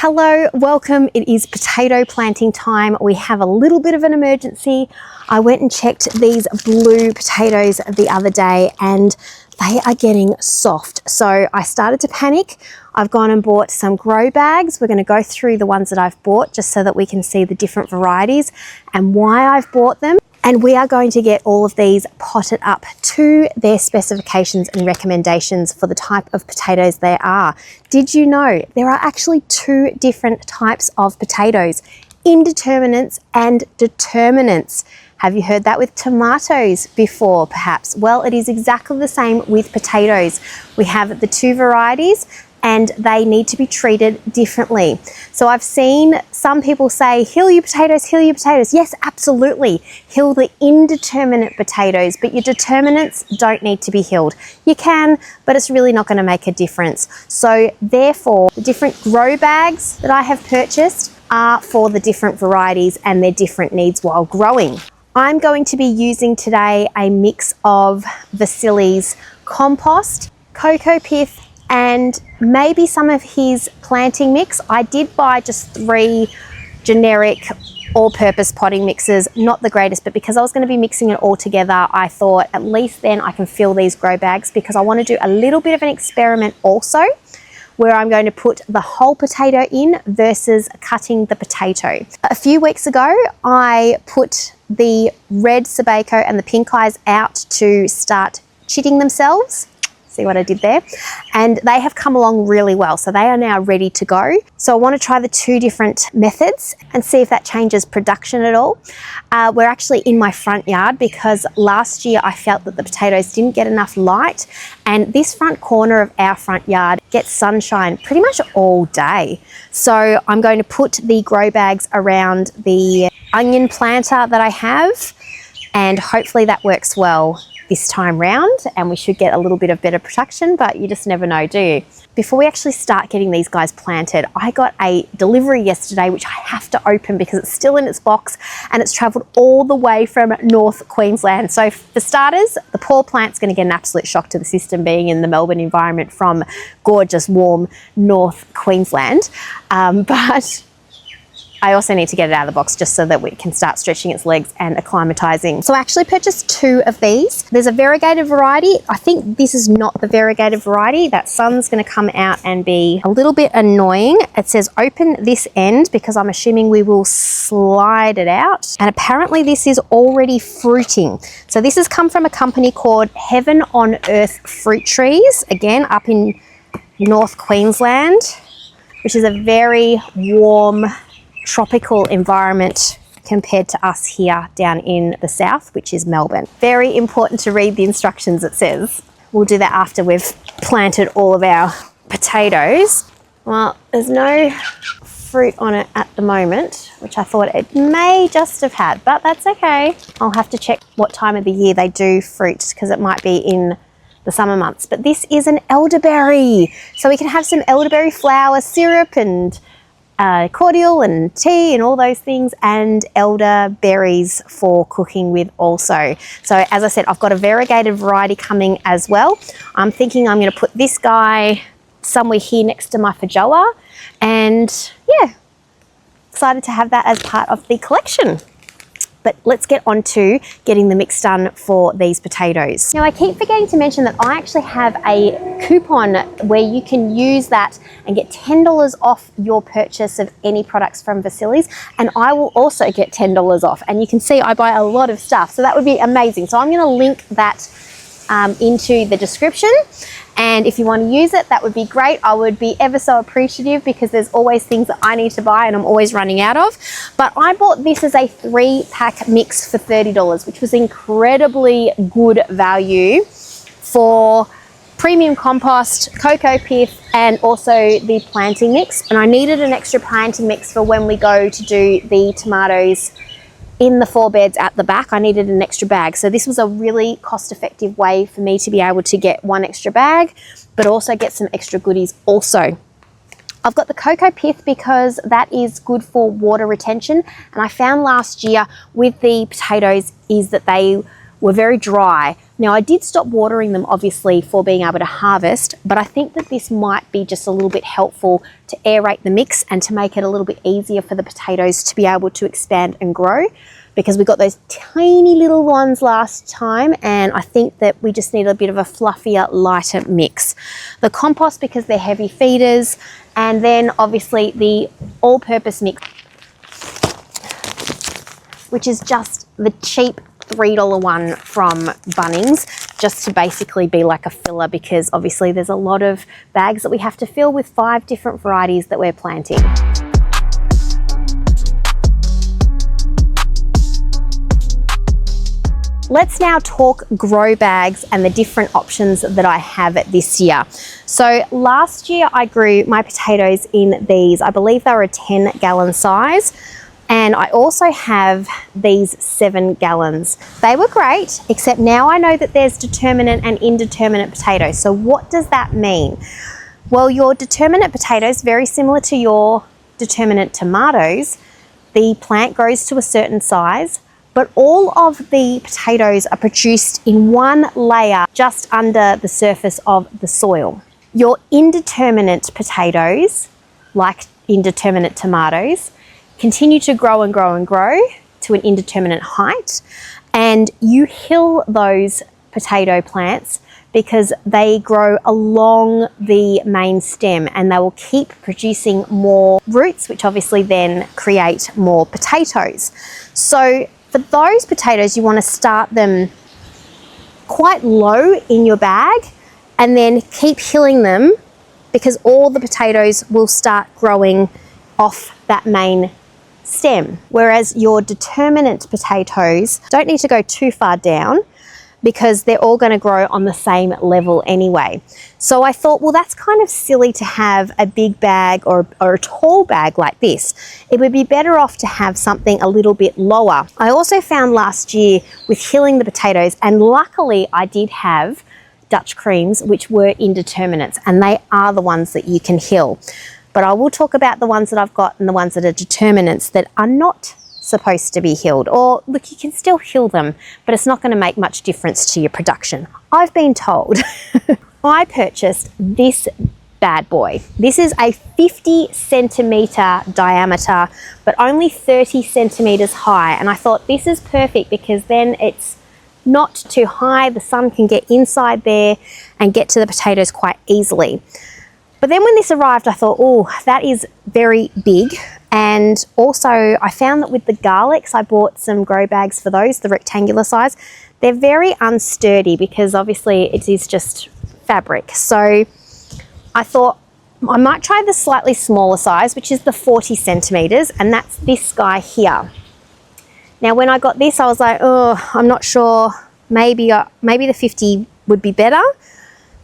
Hello, welcome. It is potato planting time. We have a little bit of an emergency. I went and checked these blue potatoes the other day and they are getting soft. So I started to panic. I've gone and bought some grow bags. We're going to go through the ones that I've bought just so that we can see the different varieties and why I've bought them. And we are going to get all of these potted up to their specifications and recommendations for the type of potatoes they are. Did you know there are actually two different types of potatoes, indeterminates and determinants? Have you heard that with tomatoes before, perhaps? Well, it is exactly the same with potatoes. We have the two varieties and they need to be treated differently. So I've seen some people say, hill your potatoes, hill your potatoes. Yes, absolutely. Hill the indeterminate potatoes, but your determinants don't need to be hilled. You can, but it's really not gonna make a difference. So therefore, the different grow bags that I have purchased are for the different varieties and their different needs while growing. I'm going to be using today a mix of Vasili's compost, cocoa pith, and maybe some of his planting mix. I did buy just 3 generic all-purpose potting mixes, not the greatest, but because I was going to be mixing it all together, I thought at least then I can fill these grow bags, because I want to do a little bit of an experiment also where I'm going to put the whole potato in versus cutting the potato. A few weeks ago, I put the red Sabaco and the pink eyes out to start chitting themselves. See what I did there? And they have come along really well. So they are now ready to go. So I want to try the 2 different methods and see if that changes production at all. We're actually in my front yard because last year I felt that the potatoes didn't get enough light, and this front corner of our front yard gets sunshine pretty much all day. So I'm going to put the grow bags around the onion planter that I have, and hopefully that works well this time round, and we should get a little bit of better production, but you just never know, do you? Before we actually start getting these guys planted, I got a delivery yesterday which I have to open because it's still in its box and it's travelled all the way from North Queensland. So for starters, the poor plant's going to get an absolute shock to the system being in the Melbourne environment from gorgeous, warm North Queensland. But I also need to get it out of the box just so that we can start stretching its legs and acclimatizing. So I actually purchased 2 of these. There's a variegated variety. I think this is not the variegated variety. That sun's gonna come out and be a little bit annoying. It says open this end because I'm assuming we will slide it out. And apparently this is already fruiting. So this has come from a company called Heaven on Earth Fruit Trees, again, up in North Queensland, which is a very warm, tropical environment compared to us here down in the south, which is Melbourne. Very important to read the instructions, it says. We'll do that after we've planted all of our potatoes. Well, there's no fruit on it at the moment, which I thought it may just have had, but that's okay. I'll have to check what time of the year they do fruit because it might be in the summer months. But this is an elderberry, so we can have some elderberry flour syrup and cordial and tea and all those things, and elderberries for cooking with also. So as I said, I've got a variegated variety coming as well. I'm thinking I'm going to put this guy somewhere here next to my feijoa, and yeah, excited to have that as part of the collection. But let's get on to getting the mix done for these potatoes. Now I keep forgetting to mention that I actually have a coupon where you can use that and get $10 off your purchase of any products from Vasili's, and I will also get $10 off. And you can see I buy a lot of stuff, so that would be amazing. So I'm gonna link that into the description. And if you want to use it, that would be great. I would be ever so appreciative because there's always things that I need to buy and I'm always running out of. But I bought this as a 3-pack mix for $30, which was incredibly good value for premium compost, cocoa pith, and also the planting mix. And I needed an extra planting mix for when we go to do the tomatoes in the 4 beds at the back. I needed an extra bag. So this was a really cost-effective way for me to be able to get 1 extra bag, but also get some extra goodies also. I've got the cocoa pith because that is good for water retention. And I found last year with the potatoes is that they were very dry. Now I did stop watering them obviously for being able to harvest, but I think that this might be just a little bit helpful to aerate the mix and to make it a little bit easier for the potatoes to be able to expand and grow, because we got those tiny little ones last time, and I think that we just need a bit of a fluffier, lighter mix. The compost, because they're heavy feeders, and then obviously the all-purpose mix, which is just the cheap $3 one from Bunnings, just to basically be like a filler, because obviously there's a lot of bags that we have to fill with 5 different varieties that we're planting. Let's now talk grow bags and the different options that I have this year. So last year I grew my potatoes in these, I believe they were a 10-gallon size. And I also have these 7 gallons. They were great, except now I know that there's determinate and indeterminate potatoes. So what does that mean? Well, your determinate potatoes, very similar to your determinate tomatoes, the plant grows to a certain size, but all of the potatoes are produced in one layer just under the surface of the soil. Your indeterminate potatoes, like indeterminate tomatoes, continue to grow and grow and grow to an indeterminate height, and you hill those potato plants because they grow along the main stem and they will keep producing more roots, which obviously then create more potatoes. So for those potatoes, you want to start them quite low in your bag and then keep hilling them, because all the potatoes will start growing off that main stem. Whereas your determinate potatoes don't need to go too far down, because they're all going to grow on the same level anyway. So I thought, well, that's kind of silly to have a big bag or a tall bag like this. It would be better off to have something a little bit lower. I also found last year with hilling the potatoes, and luckily I did have Dutch creams which were indeterminates, and they are the ones that you can hill. But I will talk about the ones that I've got and the ones that are determinates that are not supposed to be hilled. Or look, you can still hill them, but it's not going to make much difference to your production, I've been told. I purchased this bad boy. This is a 50 centimeter diameter, but only 30 centimeters high. And I thought this is perfect because then it's not too high. The sun can get inside there and get to the potatoes quite easily. But then when this arrived, I thought, oh, that is very big. And also I found that with the garlics, I bought some grow bags for those, the rectangular size. They're very unsturdy because obviously it is just fabric. So I thought I might try the slightly smaller size, which is the 40 centimeters, and that's this guy here. Now, when I got this, I was like, oh, I'm not sure, maybe the 50 would be better.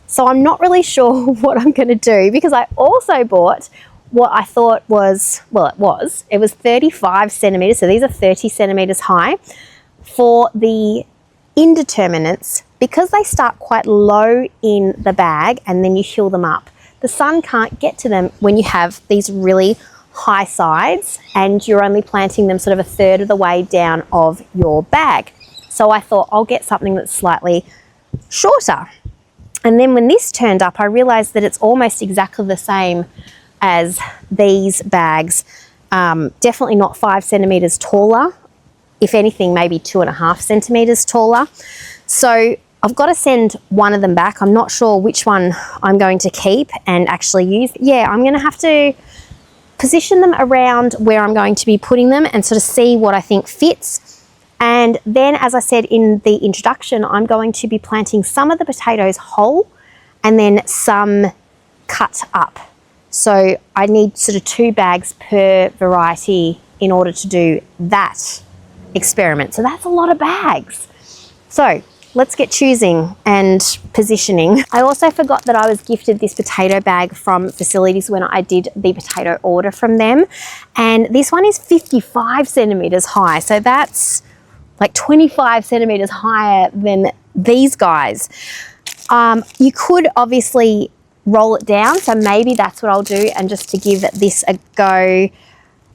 So I'm not really sure what I'm going to do, because I also bought what I thought was, well, it was 35 centimeters. So these are 30 centimeters high for the indeterminates, because they start quite low in the bag and then you hill them up. The sun can't get to them when you have these really high sides and you're only planting them sort of a third of the way down of your bag. So I thought I'll get something that's slightly shorter. And then when this turned up, I realized that it's almost exactly the same as these bags. Definitely not 5 centimeters taller. If anything, maybe 2.5 centimeters taller. So I've got to send one of them back. I'm not sure which one I'm going to keep and actually use. Yeah, I'm going to have to position them around where I'm going to be putting them and sort of see what I think fits. And then, as I said in the introduction, I'm going to be planting some of the potatoes whole and then some cut up. So I need sort of 2 bags per variety in order to do that experiment. So that's a lot of bags. So let's get choosing and positioning. I also forgot that I was gifted this potato bag from Facilities when I did the potato order from them. And this one is 55 centimeters high. So that's like 25 centimeters higher than these guys. You could obviously roll it down, so maybe that's what I'll do, and just to give this a go,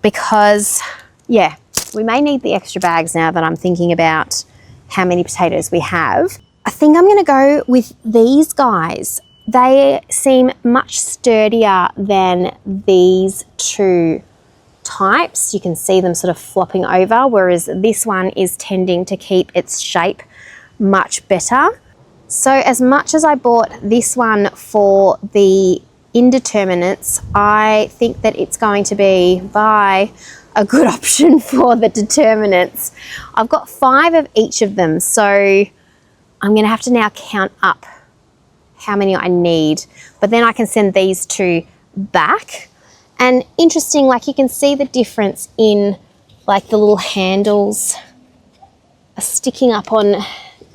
because yeah, we may need the extra bags now that I'm thinking about how many potatoes we have. I think I'm going to go with these guys. They seem much sturdier than these two types. You can see them sort of flopping over, whereas this one is tending to keep its shape much better. So as much as I bought this one for the indeterminates, I think that it's going to be a good option for the determinants. I've got 5 of each of them, so I'm going to have to now count up how many I need, but then I can send these 2 back. And interesting, like you can see the difference in like the little handles are sticking up on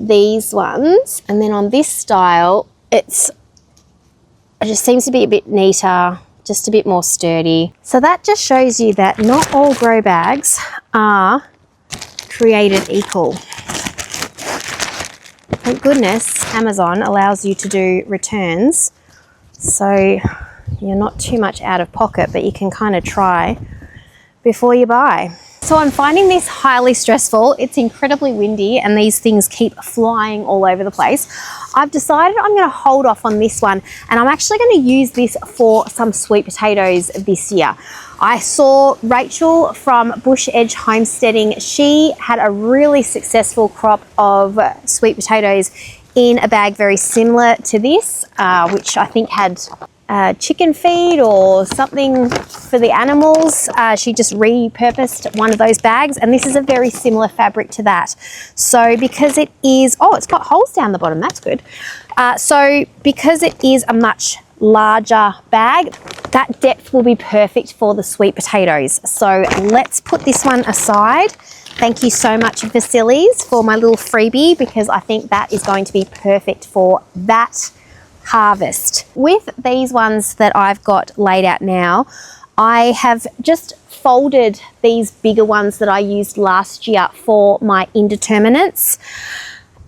these ones, and then on this style it just seems to be a bit neater, just a bit more sturdy. So that just shows you that not all grow bags are created equal. Thank goodness Amazon allows you to do returns, so you're not too much out of pocket, but you can kind of try before you buy. So I'm finding this highly stressful. It's incredibly windy and these things keep flying all over the place. I've decided I'm going to hold off on this one, and I'm actually going to use this for some sweet potatoes this year. I saw Rachel from Bush Edge Homesteading. She had a really successful crop of sweet potatoes in a bag very similar to this, which I think had chicken feed or something for the animals. She just repurposed one of those bags, and this is a very similar fabric to that. So because it is, oh, it's got holes down the bottom, that's good. So because it is a much larger bag, that depth will be perfect for the sweet potatoes. So let's put this one aside. Thank you so much, Vasilis, for my little freebie, because I think that is going to be perfect for that harvest. With these ones that I've got laid out now, I have just folded these bigger ones that I used last year for my indeterminates,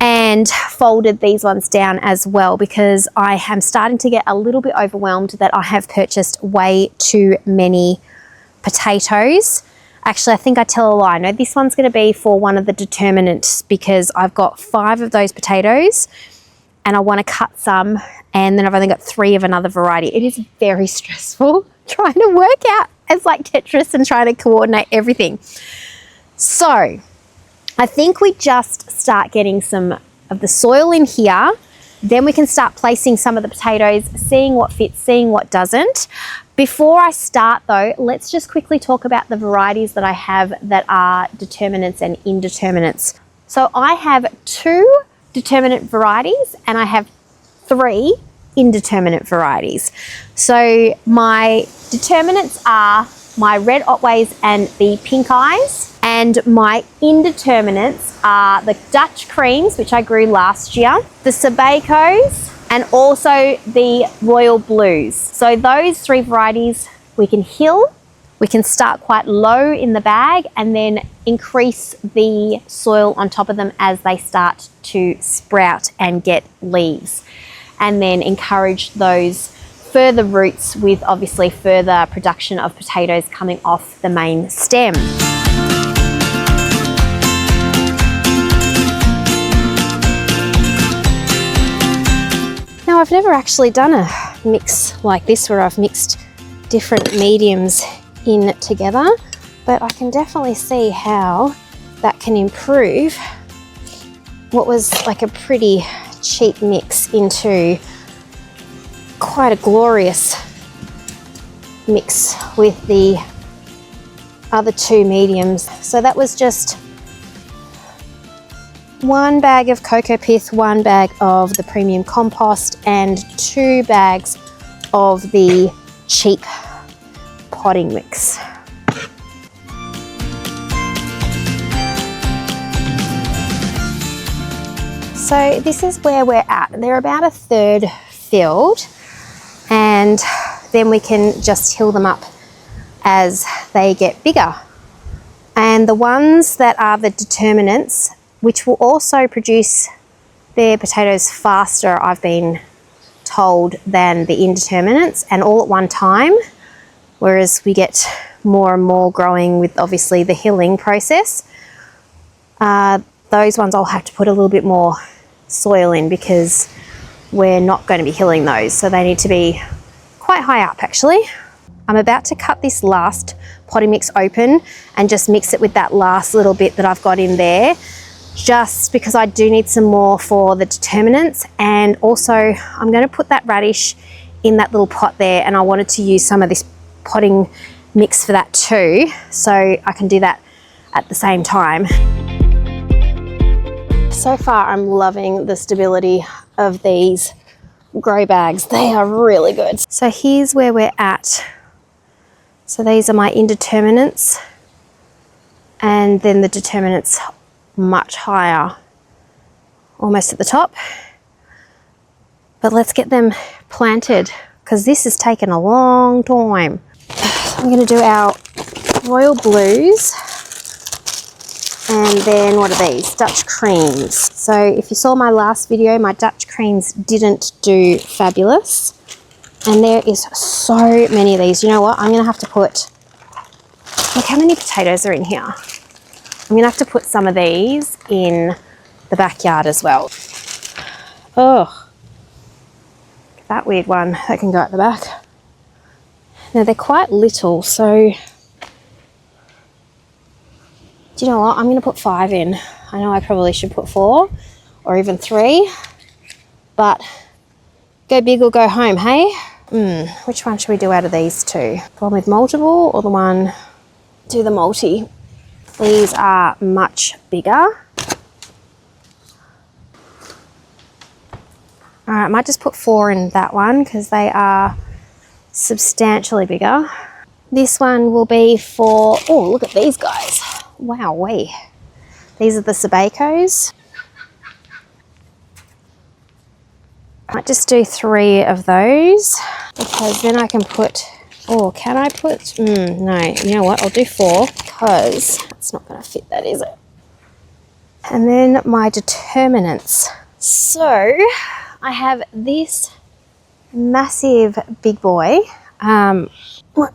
and folded these ones down as well, because I am starting to get a little bit overwhelmed that I have purchased way too many potatoes. Actually, I think I tell a lie. No, this one's going to be for one of the determinants, because I've got 5 of those potatoes and I want to cut some, and then I've only got 3 of another variety. It is very stressful trying to work out. It's like Tetris and trying to coordinate everything. So I think we just start getting some of the soil in here. Then we can start placing some of the potatoes, seeing what fits, seeing what doesn't. Before I start though, let's just quickly talk about the varieties that I have that are determinants and indeterminates. So I have 2 determinate varieties and I have 3 indeterminate varieties. So my determinants are my red Otways and the pink eyes, and my indeterminates are the Dutch creams, which I grew last year, the Sabacos, and also the Royal Blues. So those 3 varieties we can hill. We can start quite low in the bag and then increase the soil on top of them as they start to sprout and get leaves, and then encourage those further roots with obviously further production of potatoes coming off the main stem. Now, I've never actually done a mix like this where I've mixed different mediums in together, but I can definitely see how that can improve what was like a pretty cheap mix into quite a glorious mix with the other 2 mediums. So that was just 1 bag of cocoa pith, 1 bag of the premium compost, and 2 bags of the cheap potting mix. So this is where we're at. They're about 1/3 filled, and then we can just hill them up as they get bigger. And the ones that are the determinants, which will also produce their potatoes faster, I've been told, than the indeterminates, and all at one time, whereas we get more and more growing with obviously the hilling process. those ones I'll have to put a little bit more soil in because we're not going to be hilling those. So they need to be quite high up actually. I'm about to cut this last potting mix open and just mix it with that last little bit that I've got in there, just because I do need some more for the determinants. And also I'm going to put that radish in that little pot there, and I wanted to use some of this potting mix for that too, so I can do that at the same time. So far I'm loving the stability of these grow bags. They are really good. So here's where we're at. So these are my indeterminates, and then the determinants much higher, almost at the top. But let's get them planted because this has taken a long time. I'm going to do our royal blues, and then what are these? Dutch creams. So if you saw my last video, my Dutch creams didn't do fabulous. And there is so many of these. You know what? I'm going to have to put, look how many potatoes are in here. I'm going to have to put some of these in the backyard as well. Oh, that weird one that can go at the back. Now they're quite little, so do you know what? I'm going to put 5 in. I know I probably should put 4 or even 3, but go big or go home, hey? Which one should we do out of these two? The one with multiple or the one, do the multi? These are much bigger. All right, I might just put 4 in that one because they are substantially bigger. This one will be for, oh, look at these guys. Wowee. These are the sabacos. I might just do 3 of those because then I can put, oh, can I put, no, you know what, I'll do 4 because it's not going to fit that, is it? And then my determinants. So I have this massive big boy. Might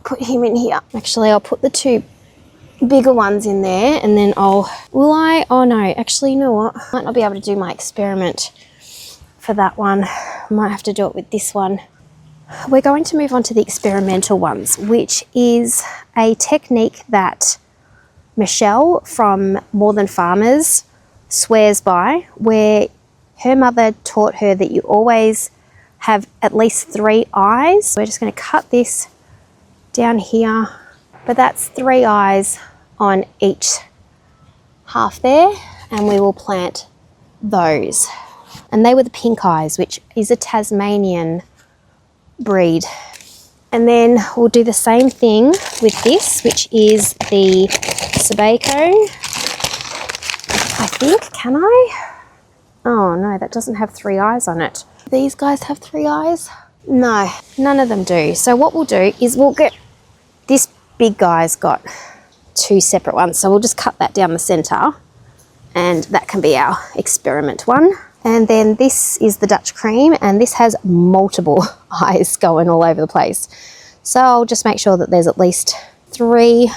put him in here. Actually, I'll put the 2 bigger ones in there, and then will I? Oh no, actually, you know what? I might not be able to do my experiment for that one. I might have to do it with this one. We're going to move on to the experimental ones, which is a technique that Michelle from More Than Farmers swears by, where her mother taught her that you always have at least 3 eyes. We're just going to cut this down here, but that's 3 eyes on each half there, and we will plant those. And they were the pink eyes, which is a Tasmanian breed. And then we'll do the same thing with this, which is the Sabaco. I think, can I? Oh no, that doesn't have 3 eyes on it. These guys have 3 eyes? No, none of them do. So what we'll do is we'll get, this big guy's got 2 separate ones. So we'll just cut that down the center, and that can be our experiment one. And then this is the Dutch cream, and this has multiple eyes going all over the place. So I'll just make sure that there's at least 3.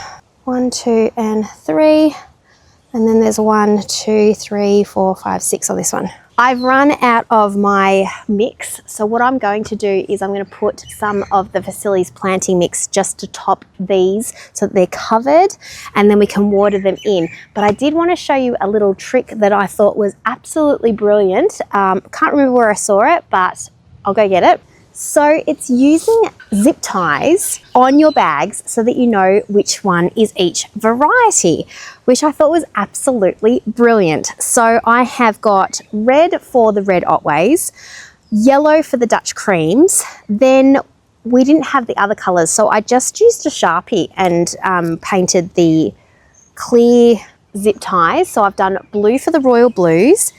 1, 2, and 3. And then there's 1, 2, 3, 4, 5, 6 on this one. I've run out of my mix, so what I'm going to do is I'm going to put some of the Vasili's planting mix just to top these so that they're covered, and then we can water them in. But I did want to show you a little trick that I thought was absolutely brilliant. Can't remember where I saw it, but I'll go get it. So it's using zip ties on your bags so that you know which one is each variety, which I thought was absolutely brilliant. So I have got red for the red Otways, yellow for the Dutch creams, then we didn't have the other colours, so I just used a Sharpie and painted the clear zip ties. So I've done blue for the royal blues,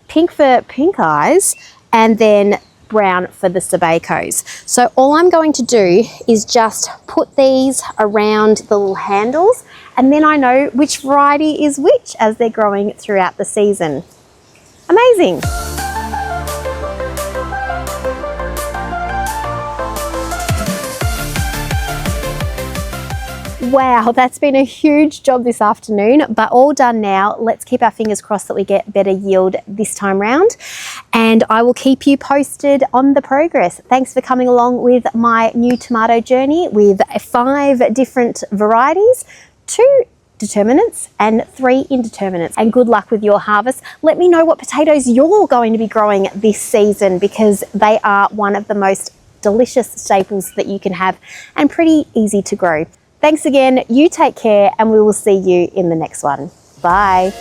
pink for pink eyes, and then brown for the Sabacos. So all I'm going to do is just put these around the little handles, and then I know which variety is which as they're growing throughout the season. Amazing. Wow, that's been a huge job this afternoon, but all done now. Let's keep our fingers crossed that we get better yield this time round, and I will keep you posted on the progress. Thanks for coming along with my new tomato journey with 5 different varieties, 2 determinates and 3 indeterminates, and good luck with your harvest. Let me know what potatoes you're going to be growing this season, because they are one of the most delicious staples that you can have and pretty easy to grow. Thanks again, you take care, and we will see you in the next one. Bye.